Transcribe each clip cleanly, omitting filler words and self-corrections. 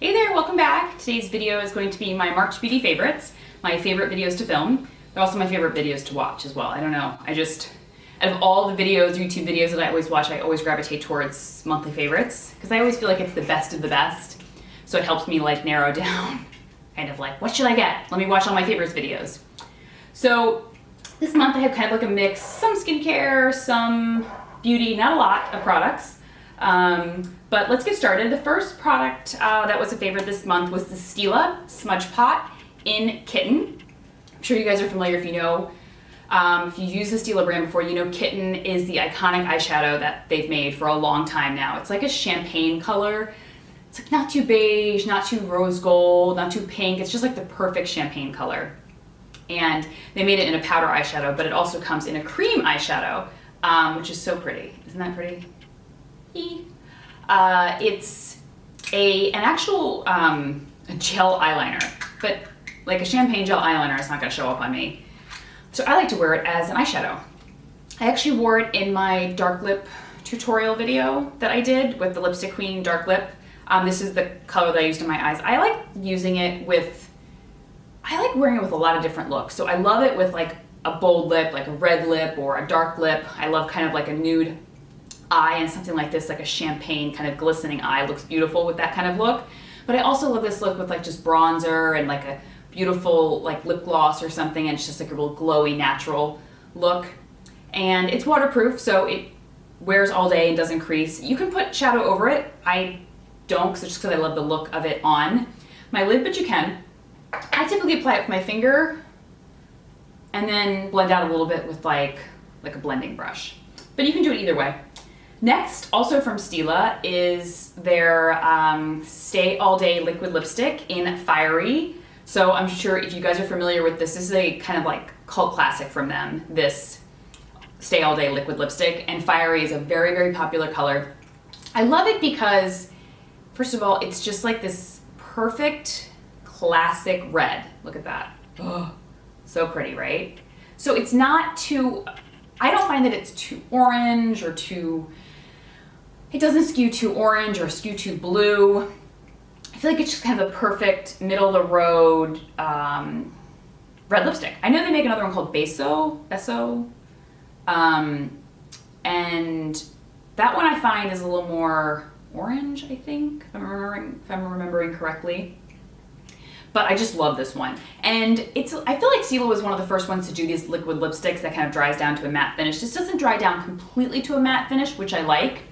Hey there, welcome back. Today's video is going to be my March beauty favorites, my favorite videos to film. They're also my favorite videos to watch as well. I don't know, out of all the videos, YouTube videos that I always watch, I always gravitate towards monthly favorites because I always feel like it's the best of the best. So it helps me like narrow down, kind of like, what should I get? Let me watch all my favorites videos. So this month I have kind of like a mix, some skincare, some beauty, not a lot of products. But let's get started. The first product that was a favorite this month was the Stila Smudge Pot in Kitten. I'm sure you guys are familiar if you know. If you use the Stila brand before, you know Kitten is the iconic eyeshadow that they've made for a long time now. It's like a champagne color. It's like not too beige, not too rose gold, not too pink. It's just like the perfect champagne color. And they made it in a powder eyeshadow, but it also comes in a cream eyeshadow, which is so pretty. Isn't that pretty? It's an actual gel eyeliner, but like a champagne gel eyeliner is not going to show up on me. So I like to wear it as an eyeshadow. I actually wore it in my dark lip tutorial video that I did with the Lipstick Queen dark lip. This is the color that I used in my eyes. I like using it I like wearing it with a lot of different looks. So I love it with like a bold lip, like a red lip or a dark lip. I love kind of like a nude eye, and something like this, like a champagne kind of glistening eye, looks beautiful with that kind of look. But I also love this look with like just bronzer and like a beautiful like lip gloss or something, and it's just like a real glowy natural look. And it's waterproof, so it wears all day and doesn't crease. You can put shadow over it. I don't, just because I love the look of it on my lid, but you can. I typically apply it with my finger and then blend out a little bit with like a blending brush. But you can do it either way. Next, also from Stila, is their Stay All Day liquid lipstick in Fiery. So I'm sure if you guys are familiar with this is a kind of like cult classic from them, this Stay All Day liquid lipstick, and Fiery is a very, very popular color. I love it because, first of all, it's just like this perfect classic red. Look at that. Oh, so pretty, right? So it's not too, I don't find that it's too orange or it doesn't skew too orange or skew too blue. I feel like it's just kind of a perfect middle of the road red lipstick. I know they make another one called Beso, and that one I find is a little more orange, I think, if I'm remembering correctly. But I just love this one. And I feel like Stila was one of the first ones to do these liquid lipsticks that kind of dries down to a matte finish. This doesn't dry down completely to a matte finish, which I like.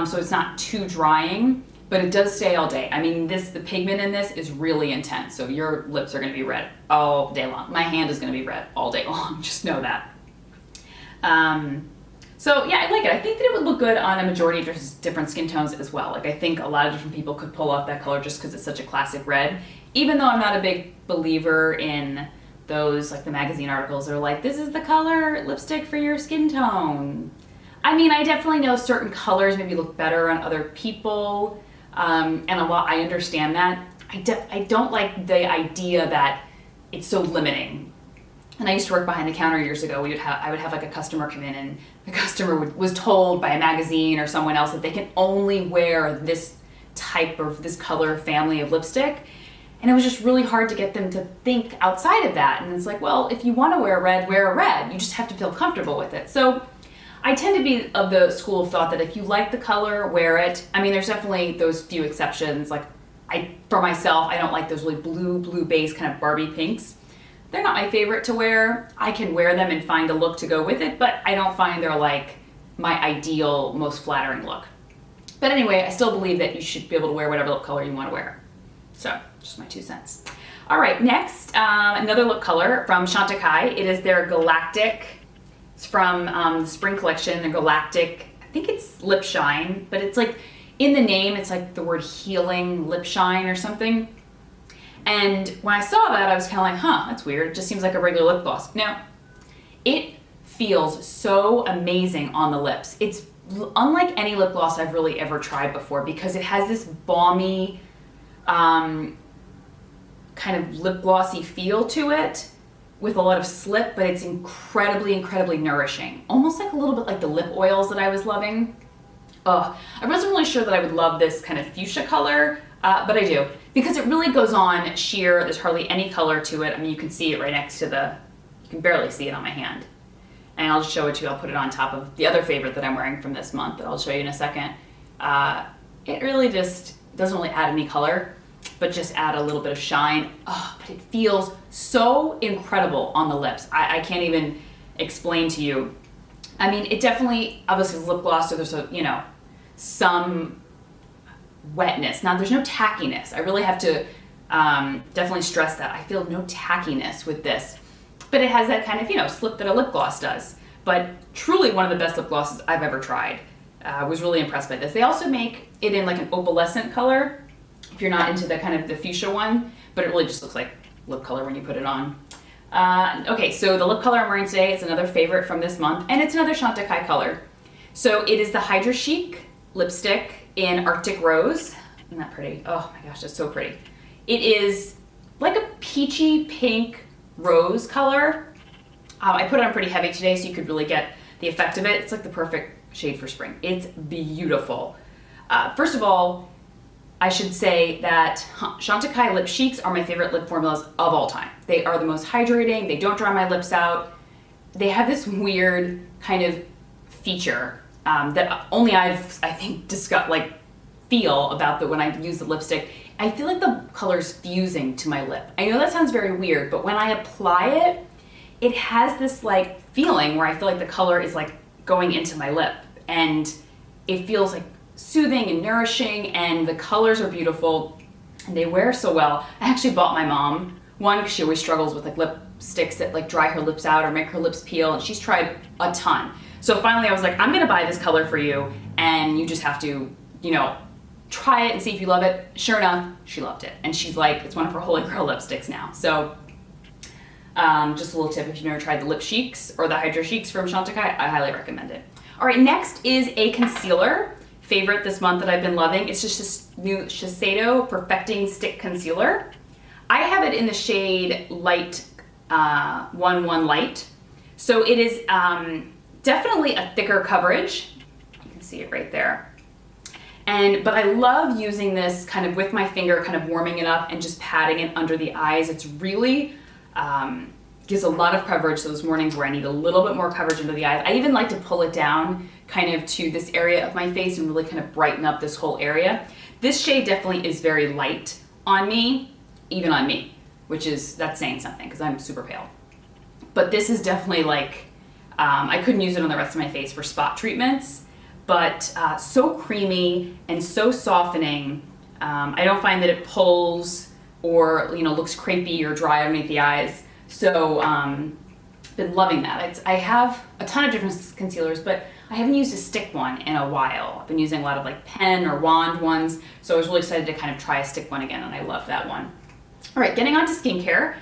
So it's not too drying, but it does stay all day. I mean, the pigment in this is really intense. So your lips are gonna be red all day long. My hand is gonna be red all day long, just know that. So yeah, I like it. I think that it would look good on a majority of different skin tones as well. Like I think a lot of different people could pull off that color just because it's such a classic red. Even though I'm not a big believer in those, like the magazine articles that are like, this is the color lipstick for your skin tone. I mean, I definitely know certain colors maybe look better on other people, and I understand that. I don't like the idea that it's so limiting. And I used to work behind the counter years ago. I would have like a customer come in, and the customer was told by a magazine or someone else that they can only wear this color family of lipstick. And it was just really hard to get them to think outside of that. And it's like, well, if you want to wear a red. You just have to feel comfortable with it. So I tend to be of the school of thought that if you like the color, wear it. I mean, there's definitely those few exceptions. Like for myself, I don't like those really blue base kind of Barbie pinks. They're not my favorite to wear. I can wear them and find a look to go with it, but I don't find they're like my ideal, most flattering look. But anyway, I still believe that you should be able to wear whatever lip color you want to wear. So, just my 2 cents. All right, next, another lip color from Chantecaille. It is their Galactic. It's from the spring collection, the Galactic, I think it's Lip Shine, but it's like, in the name, it's like the word healing lip shine or something. And when I saw that, I was kind of like, huh, that's weird. It just seems like a regular lip gloss. Now, it feels so amazing on the lips. It's unlike any lip gloss I've really ever tried before because it has this balmy, kind of lip glossy feel to it with a lot of slip, but it's incredibly, incredibly nourishing. Almost like a little bit like the lip oils that I was loving. Oh, I wasn't really sure that I would love this kind of fuchsia color, but I do. Because it really goes on sheer, there's hardly any color to it. I mean, you can see it right next to you can barely see it on my hand. And I'll just show it to you, I'll put it on top of the other favorite that I'm wearing from this month that I'll show you in a second. It really just doesn't really add any color, but just add a little bit of shine. Oh, but it feels so incredible on the lips. I can't even explain to you. I mean, it definitely, obviously it's lip gloss, so there's some wetness. Now there's no tackiness. I really have to definitely stress that. I feel no tackiness with this, but it has that kind of, slip that a lip gloss does. But truly one of the best lip glosses I've ever tried. I was really impressed by this. They also make it in like an opalescent color, if you're not into the kind of the fuchsia one, but it really just looks like lip color when you put it on. Okay, so the lip color I'm wearing today is another favorite from this month, and it's another Chantecaille color. So it is the Hydra Chic lipstick in Arctic Rose. Isn't that pretty? Oh my gosh, that's so pretty. It is like a peachy pink rose color. I put it on pretty heavy today so you could really get the effect of it. It's like the perfect shade for spring. It's beautiful. First of all, I should say that Chantecaille Lip Cheeks are my favorite lip formulas of all time. They are the most hydrating, they don't dry my lips out. They have this weird kind of feature that only I think, feel about when I use the lipstick. I feel like the color's fusing to my lip. I know that sounds very weird, but when I apply it, it has this like feeling where I feel like the color is like going into my lip, and it feels like soothing and nourishing, and the colors are beautiful and they wear so well. I actually bought my mom one because she always struggles with like lipsticks that like dry her lips out or make her lips peel, and she's tried a ton. So finally I was like, I'm gonna buy this color for you, and you just have to, try it and see if you love it. Sure enough, she loved it, and she's like, it's one of her holy grail lipsticks now. So just a little tip, if you've never tried the Lip Cheeks or the Hydra Cheeks from Chantecaille, I highly recommend it. All right, next is a concealer favorite this month that I've been loving. It's just this new Shiseido Perfecting Stick Concealer. I have it in the shade Light 11 Light. So it is definitely a thicker coverage. You can see it right there. But I love using this kind of with my finger, kind of warming it up and just patting it under the eyes. It's really gives a lot of coverage those mornings where I need a little bit more coverage under the eyes. I even like to pull it down kind of to this area of my face and really kind of brighten up this whole area. This shade definitely is very light on me, even on me, that's saying something because I'm super pale. But this is definitely like, I couldn't use it on the rest of my face for spot treatments, but so creamy and so softening. I don't find that it pulls or looks crepey or dry underneath the eyes. So been loving that. I have a ton of different concealers, but I haven't used a stick one in a while. I've been using a lot of like pen or wand ones, so I was really excited to kind of try a stick one again, and I love that one. All right, getting on to skincare.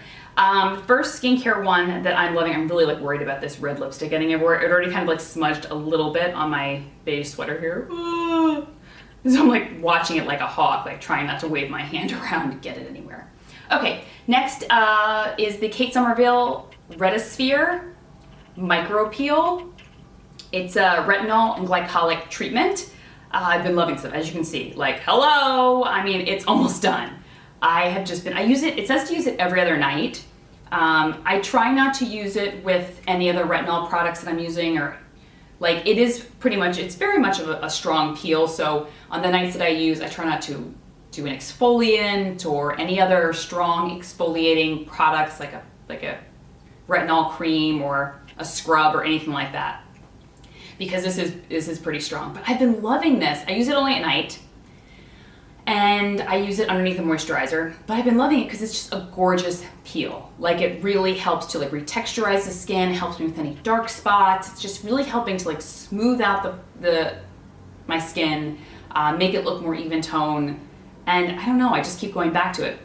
First skincare one that I'm loving, I'm really like worried about this red lipstick getting everywhere. It already kind of like smudged a little bit on my beige sweater here. So I'm like watching it like a hawk, like trying not to wave my hand around to get it anywhere. Okay, next is the Kate Somerville Retisphere Micro Peel. It's a retinol and glycolic treatment. I've been loving it, as you can see. Like, hello! I mean, it's almost done. I use it, it says to use it every other night. I try not to use it with any other retinol products that I'm using, or like it's very much of a strong peel. So on the nights that I use, I try not to do an exfoliant or any other strong exfoliating products like a retinol cream or a scrub or anything like that, because this is pretty strong. But I've been loving this. I use it only at night, and I use it underneath a moisturizer, but I've been loving it because it's just a gorgeous peel. Like, it really helps to like retexturize the skin, helps me with any dark spots. It's just really helping to like smooth out my skin, make it look more even tone. And I don't know, I just keep going back to it.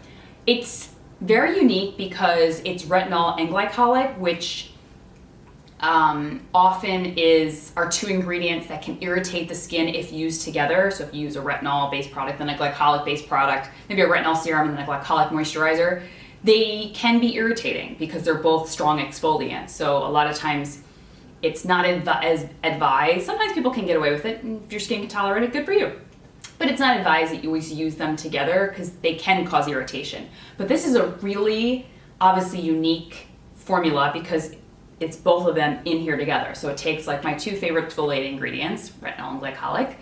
It's very unique because it's retinol and glycolic, which often are two ingredients that can irritate the skin if used together. So if you use a retinol-based product and a glycolic-based product, maybe a retinol serum and then a glycolic moisturizer, they can be irritating because they're both strong exfoliants. So a lot of times It's not as advised. Sometimes people can get away with it, and if your skin can tolerate it, good for you. But it's not advised that you always use them together because they can cause irritation. But this is a really obviously unique formula because it's both of them in here together. So it takes like my two favorite exfoliating ingredients, retinol and glycolic,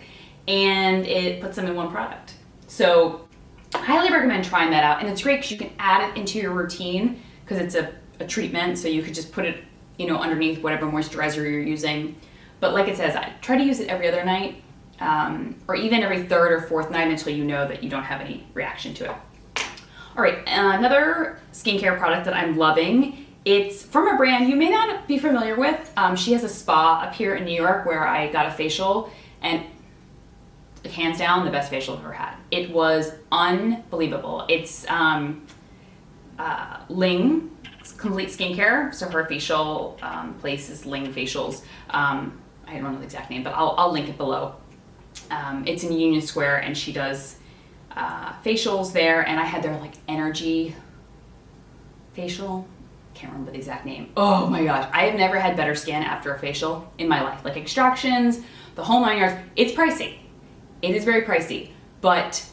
and it puts them in one product. So I highly recommend trying that out. And it's great because you can add it into your routine because it's a treatment. So you could just put it, you know, underneath whatever moisturizer you're using. But like it says, I try to use it every other night, or even every third or fourth night until you know that you don't have any reaction to it. All right, another skincare product that I'm loving. It's from a brand you may not be familiar with. She has a spa up here in New York where I got a facial, and hands down the best facial I've ever had. It was unbelievable. It's Ling Complete Skincare. So her facial place is Ling Facials. I don't know the exact name, but I'll link it below. It's in Union Square, and she does facials there, and I had their like energy facial. Can't remember the exact name. Oh my gosh, I have never had better skin after a facial in my life. Like extractions, the whole 9 yards. It's pricey. It is very pricey, but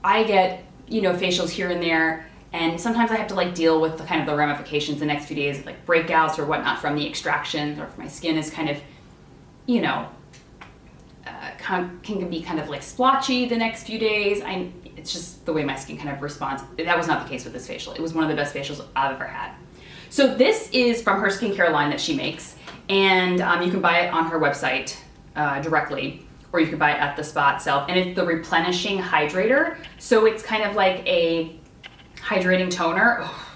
I get, you know, facials here and there, and sometimes I have to like deal with the kind of the ramifications the next few days of like breakouts or whatnot from the extractions, or if my skin is kind of, you know, can be kind of like splotchy the next few days. It's just the way my skin kind of responds. That was not the case with this facial. It was one of the best facials I've ever had. So this is from her skincare line that she makes, and you can buy it on her website directly, or you can buy it at the spa itself. And it's the replenishing hydrator. So it's kind of like a hydrating toner. Oh,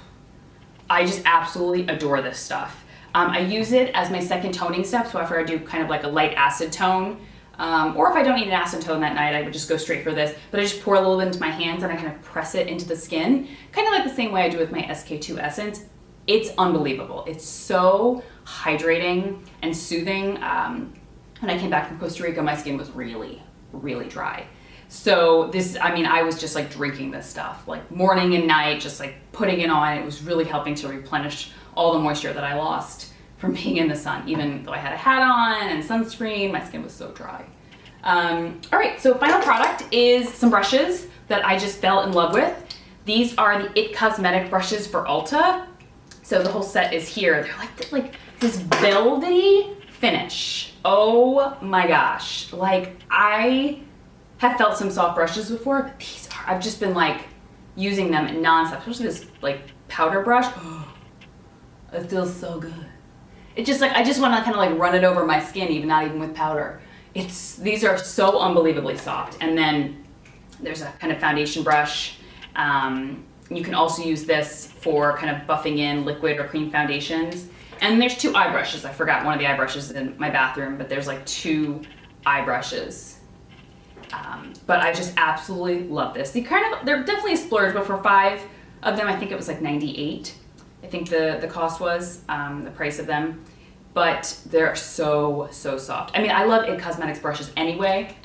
I just absolutely adore this stuff. I use it as my second toning step. So after I do kind of like a light acid tone, or if I don't need an acid tone that night, I would just go straight for this. But I just pour a little bit into my hands and I kind of press it into the skin, kind of like the same way I do with my SK2 Essence. It's unbelievable. It's so hydrating and soothing. When I came back from Costa Rica, my skin was really, really dry. So this, I mean, I was just like drinking this stuff, like morning and night, just like putting it on. It was really helping to replenish all the moisture that I lost from being in the sun. Even though I had a hat on and sunscreen, my skin was so dry. All right, so final product is some brushes that I just fell in love with. These are the It Cosmetic brushes for Ulta. So the whole set is here. They're like this velvety finish. Oh my gosh. Like, I have felt some soft brushes before, but these are, I've just been like using them nonstop, especially this like powder brush. Oh, it feels so good. It just like, I just want to kind of like run it over my skin, even not even with powder. These are so unbelievably soft. And then there's a kind of foundation brush. You can also use this for kind of buffing in liquid or cream foundations. And there's two eye brushes. I forgot one of the eye brushes in my bathroom, but there's like two eye brushes. But I just absolutely love this. They're definitely a splurge, but for 5 of them, I think it was like $98. I think the cost was, the price of them. But they're so, so soft. I mean, I love It Cosmetics brushes anyway,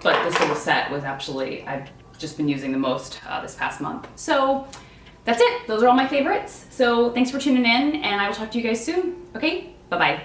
but this little set was absolutely, I've just been using the most this past month. So that's it. Those are all my favorites. So thanks for tuning in, and I will talk to you guys soon. Okay, bye-bye.